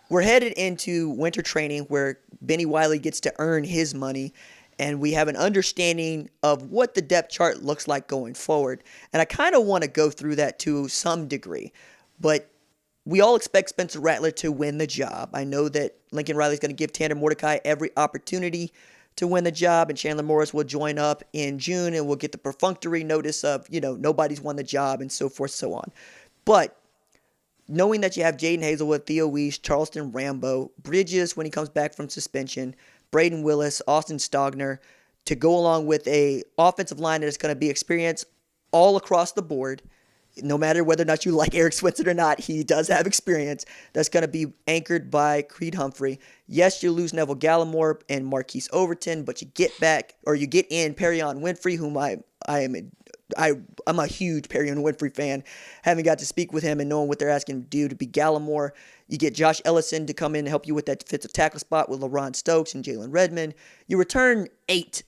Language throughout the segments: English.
we're headed into winter training where Benny Wiley gets to earn his money, and we have an understanding of what the depth chart looks like going forward. And I kind of want to go through that to some degree, but we all expect Spencer Rattler to win the job. I know that Lincoln Riley's going to give Tanner Mordecai every opportunity to win the job, and Chandler Morris will join up in June, and we'll get the perfunctory notice of, nobody's won the job and so forth, so on. But knowing that you have Jaden Hazelwood, Theo Weiss, Charleston Rambo, Bridges when he comes back from suspension, Braden Willis, Austin Stogner, to go along with a offensive line that is going to be experienced all across the board. No matter whether or not you like Eric Swinson or not, he does have experience. That's going to be anchored by Creed Humphrey. Yes, you lose Neville Gallimore and Marquise Overton, but you get back, or you get in Perion Winfrey, whom I'm a huge Perion Winfrey fan. Having got to speak with him and knowing what they're asking him to do to be Gallimore. You get Josh Ellison to come in and help you with that defensive tackle spot with LaRon Stokes and Jalen Redmond. You return 8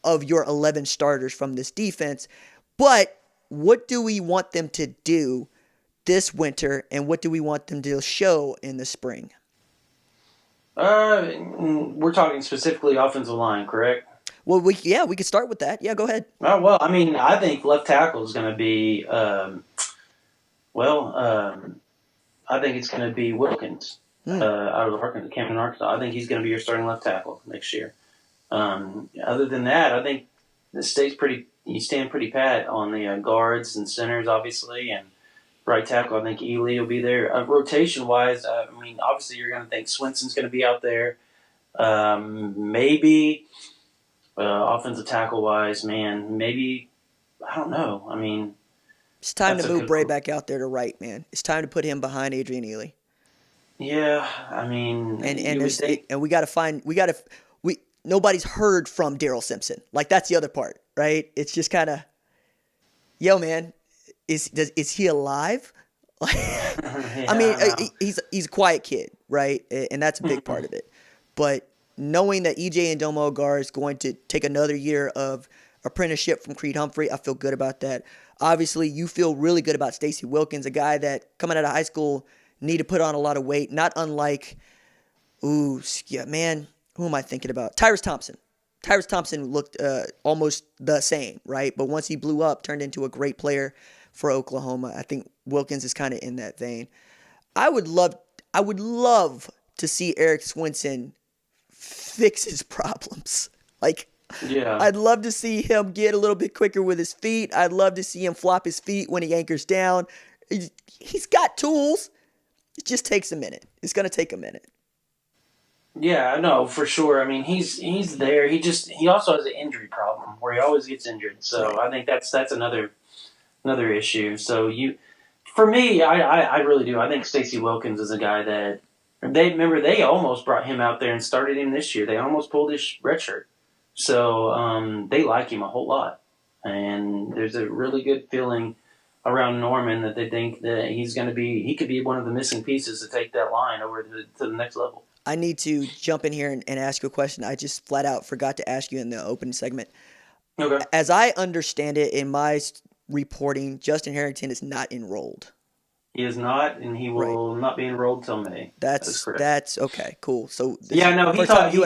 of your 11 starters from this defense, but what do we want them to do this winter, and what do we want them to show in the spring? We're talking specifically offensive line, correct? Well, we could start with that. Yeah, go ahead. Oh, well, I mean, I think left tackle is going to be, I think it's going to be Wilkins out of Camden, Arkansas. I think he's going to be your starting left tackle next year. Other than that, I think you stand pretty pat on the guards and centers, obviously, and right tackle. I think Ely will be there. Rotation-wise, I mean, obviously you're going to think Swinson's going to be out there. Maybe offensive tackle-wise, man, maybe, I don't know. I mean, it's time to move Bray back out there to right, man. It's time to put him behind Adrian Ely. Yeah, I mean, and we got to find nobody's heard from Daryl Simpson. Like, that's the other part, right? It's just kind of, yo, man, is he alive? yeah, I mean, he's a quiet kid, right? And that's a big part of it. But knowing that EJ Ndomo is going to take another year of apprenticeship from Creed Humphrey, I feel good about that. Obviously, you feel really good about Stacey Wilkins, a guy that coming out of high school need to put on a lot of weight, not unlike, who am I thinking about? Tyrus Thompson. Tyrus Thompson looked almost the same, right? But once he blew up, turned into a great player for Oklahoma. I think Wilkins is kind of in that vein. I would love to see Eric Swinson fix his problems. Like, yeah. I'd love to see him get a little bit quicker with his feet. I'd love to see him flop his feet when he anchors down. He's got tools. It just takes a minute. It's going to take a minute. Yeah, no, for sure. I mean, he's there. He also has an injury problem where he always gets injured. So right. I think that's another issue. So for me, I really do. I think Stacey Wilkins is a guy that they almost brought him out there and started him this year. They almost pulled his red shirt. So they like him a whole lot, and there's a really good feeling around Norman that they think that he could be one of the missing pieces to take that line over to the next level. I need to jump in here and ask you a question I just flat out forgot to ask you in the opening segment. Okay. As I understand it, in my reporting, Justin Harrington is not enrolled. He is not, and he will not be enrolled till May. That's okay. Cool. So you and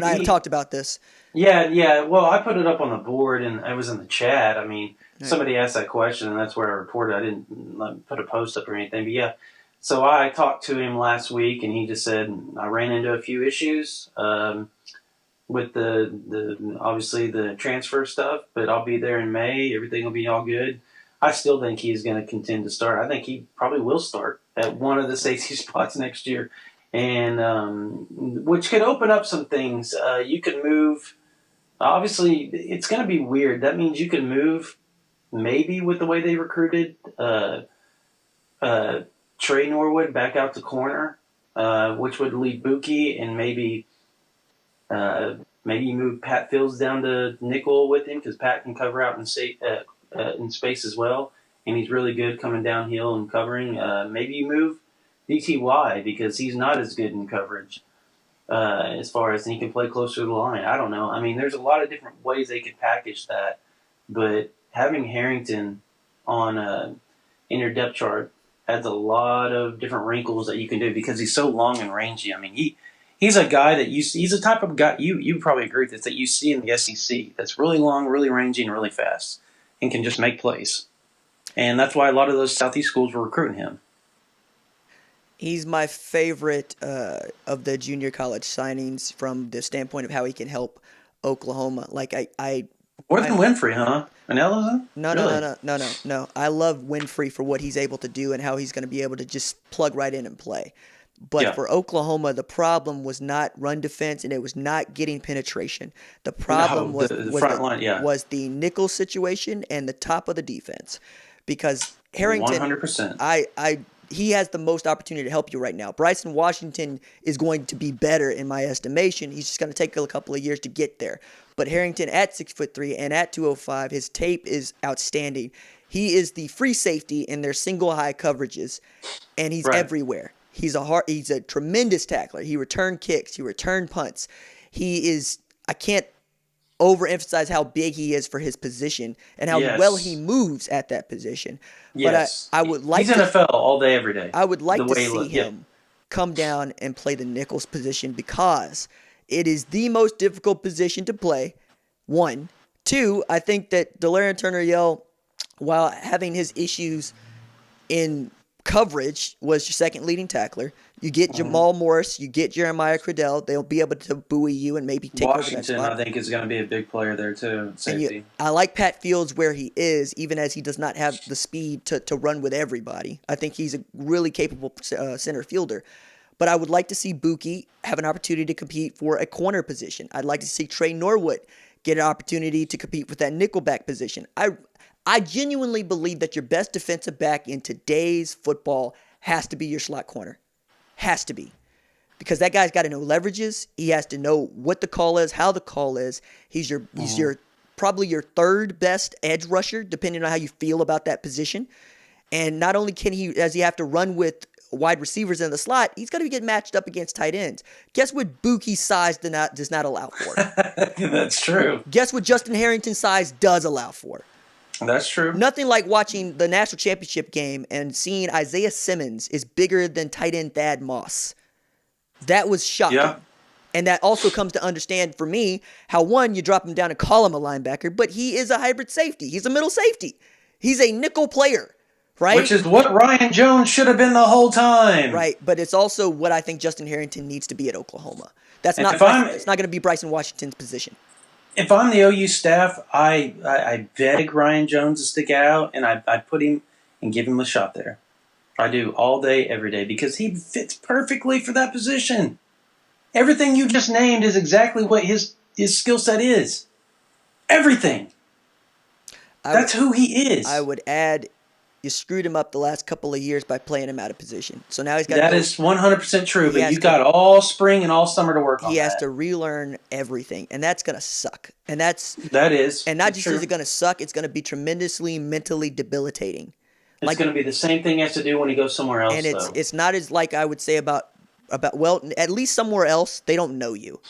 I have talked about this. Yeah. Well, I put it up on the board, and I was in the chat. I mean, somebody asked that question, and that's where I reported. I didn't put a post up or anything, but yeah. So I talked to him last week, and he just said I ran into a few issues with the obviously the transfer stuff, but I'll be there in May. Everything will be all good. I still think he's going to continue to start. I think he probably will start at one of the safety spots next year, and which could open up some things. You can move. Obviously, it's going to be weird. That means you can move maybe with the way they recruited Trey Norwood back out to corner, which would leave Buki, and maybe you move Pat Fields down to nickel with him because Pat can cover out in space as well, and he's really good coming downhill and covering. Maybe you move DTY because he's not as good in coverage as far as he can play closer to the line. I don't know. I mean, there's a lot of different ways they could package that, but having Harrington on in your depth chart adds a lot of different wrinkles that you can do because he's so long and rangy. I mean, he's a guy that he's a type of guy you probably agree with this, that you see in the SEC that's really long, really rangy, and really fast, and can just make plays. And that's why a lot of those Southeast schools were recruiting him. He's my favorite of the junior college signings from the standpoint of how he can help Oklahoma. Like More than Winfrey, huh? And Ellison? No, Really? no. I love Winfrey for what he's able to do and how he's going to be able to just plug right in and play. But for Oklahoma, the problem was not run defense and it was not getting penetration. The problem was the nickel situation and the top of the defense. Because Harrington, 100%. he has the most opportunity to help you right now. Bryson Washington is going to be better in my estimation. He's just going to take a couple of years to get there. But Harrington at 6'3" and at 205, his tape is outstanding. He is the free safety in their single high coverages, and he's everywhere. He's a tremendous tackler. He returned kicks. He returned punts. I can't overemphasize how big he is for his position and how well he moves at that position. Yes. But I would like he's NFL all day, every day. I would like to see him come down and play the nickel's position because it is the most difficult position to play. 1. 2, I think that Delarian Turner-Yell, while having his issues in coverage, was your second leading tackler. You get Jamal Morris, you get Jeremiah Cradell. They'll be able to buoy you and maybe take over that spot. Washington, I think, is going to be a big player there too. Safety. I like Pat Fields where he is, even as he does not have the speed to run with everybody. I think he's a really capable center fielder. But I would like to see Buki have an opportunity to compete for a corner position. I'd like to see Trey Norwood get an opportunity to compete with that nickelback position. I genuinely believe that your best defensive back in today's football has to be your slot corner. Has to be. Because that guy's got to know leverages. He has to know what the call is, how the call is. He's your probably your third best edge rusher, depending on how you feel about that position. And not only does he have to run with wide receivers in the slot, he's going to get matched up against tight ends. Guess what Buki's size does not allow for? That's true. Guess what Justin Harrington's size does allow for? That's true. Nothing like watching the national championship game and seeing Isaiah Simmons is bigger than tight end Thad Moss. That was shocking. Yeah. And that also comes to understand for me how, one, you drop him down and call him a linebacker, but he is a hybrid safety. He's a middle safety. He's a nickel player. Right? Which is what Ryan Jones should have been the whole time. Right, but it's also what I think Justin Harrington needs to be at Oklahoma. It's not going to be Bryson Washington's position. If I'm the OU staff, I beg Ryan Jones to stick out, and I put him and give him a shot there. I do all day, every day, because he fits perfectly for that position. Everything you just named is exactly what his skill set is. Everything. That's who he is. I would add, you screwed him up the last couple of years by playing him out of position. So now he's got That is 100% true, but you've got all spring and all summer to work on that. He has to relearn everything, and that's going to suck. And that is. And not just is it going to suck, it's going to be tremendously mentally debilitating. It's going to be the same thing he has to do when he goes somewhere else, and it's not as like I would say about at least somewhere else, they don't know you.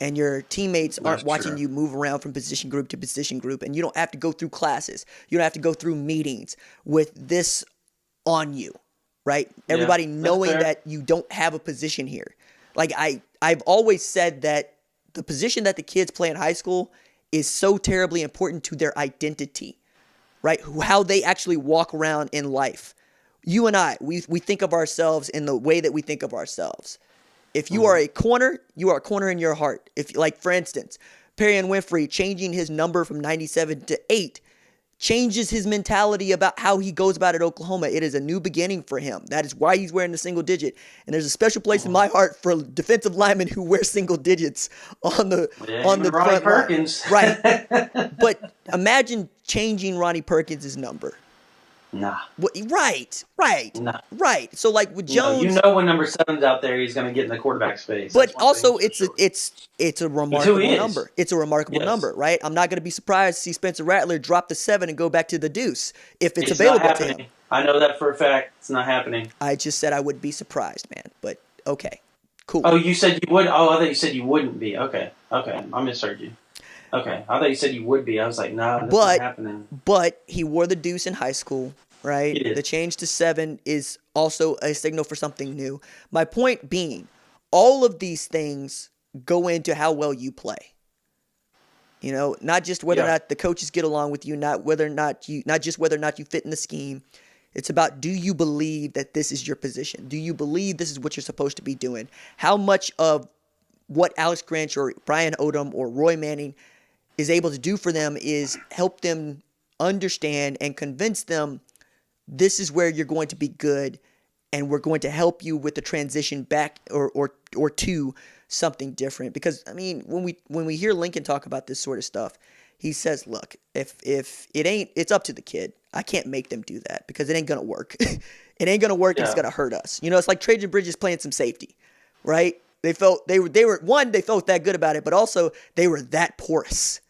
And your teammates aren't watching you move around from position group to position group. And you don't have to go through classes. You don't have to go through meetings with this on you, right? Everybody knowing that you don't have a position here. Like I've always said that the position that the kids play in high school is so terribly important to their identity, right? How they actually walk around in life. You and I, we think of ourselves in the way that we think of ourselves. If you are a corner, you are a corner in your heart. If, like, for instance, Perrion Winfrey changing his number from 97 to 8 changes his mentality about how he goes about it at Oklahoma. It is a new beginning for him. That is why he's wearing the single digit. And there's a special place in my heart for defensive linemen who wear single digits on the front Perkins. Right. But imagine changing Ronnie Perkins' number. Nah. Right. Nah. Right. So like with Jones, you know when number 7's out there, he's going to get in the quarterback space. But also, it's a remarkable number. It's a remarkable number, right? I'm not going to be surprised to see Spencer Rattler drop the 7 and go back to the deuce if it's available to him. I know that for a fact. It's not happening. I just said I would be surprised, man. But okay, cool. Oh, you said you would. Oh, I thought you said you wouldn't be. Okay, I misheard you. Okay, I thought you said you would be. I was like, nah, that's not happening. But he wore the deuce in high school. right? It is. The change to 7 is also a signal for something new. My point being, all of these things go into how well you play. You know, not just whether or Yeah. not the coaches get along with you, not just whether or not you fit in the scheme. It's about, do you believe that this is your position? Do you believe this is what you're supposed to be doing? How much of what Alex Grinch or Brian Odom or Roy Manning is able to do for them is help them understand and convince them this is where you're going to be good, and we're going to help you with the transition back or to something different. Because I mean, when we hear Lincoln talk about this sort of stuff, he says, look, if it ain't, it's up to the kid. I can't make them do that because it ain't gonna work. It ain't gonna work and it's Yeah. gonna hurt us. You know, it's like Trajan Bridges playing some safety, right? They felt that good about it, but also they were that porous,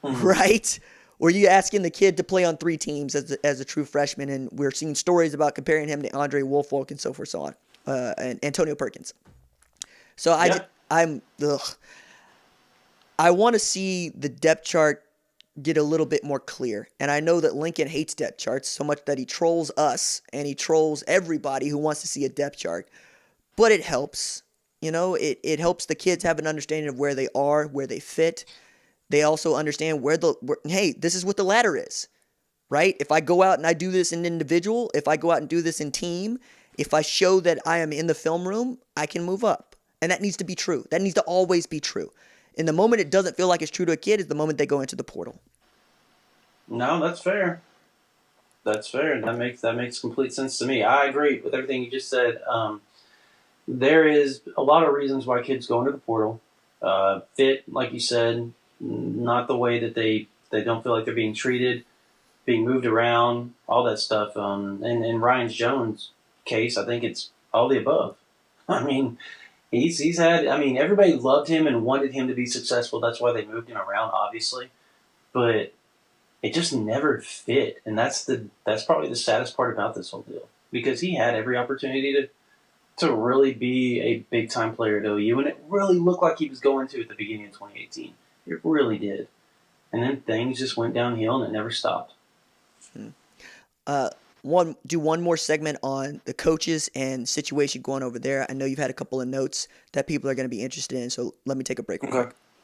Mhm. right? Were you asking the kid to play on 3 teams as a true freshman, and we're seeing stories about comparing him to Andre Woolfolk and so forth, so on, and Antonio Perkins. So Yeah. I want to see the depth chart get a little bit more clear. And I know that Lincoln hates depth charts so much that he trolls us and he trolls everybody who wants to see a depth chart. But it helps. You know, it helps the kids have an understanding of where they are, where they fit. They also understand hey, this is what the ladder is, right? If I go out and I do this in individual, if I go out and do this in team, if I show that I am in the film room, I can move up. And that needs to be true. That needs to always be true. And the moment it doesn't feel like it's true to a kid is the moment they go into the portal. No, that's fair. That's fair. That makes complete sense to me. I agree with everything you just said. There is a lot of reasons why kids go into the portal. Fit, like you said, not the way that they don't feel like they're being treated, being moved around, all that stuff. And in Ryan Jones' case, I think it's all the above. I mean, he's had. I mean, everybody loved him and wanted him to be successful. That's why they moved him around, obviously. But it just never fit, and that's probably the saddest part about this whole deal, because he had every opportunity to really be a big time player at OU, and it really looked like he was going to at the beginning of 2018. It really did, and then things just went downhill, and it never stopped. Uh, one more segment on the coaches and situation going over there. I know you've had a couple of notes that people are going to be interested in, so let me take a break real Okay. quick.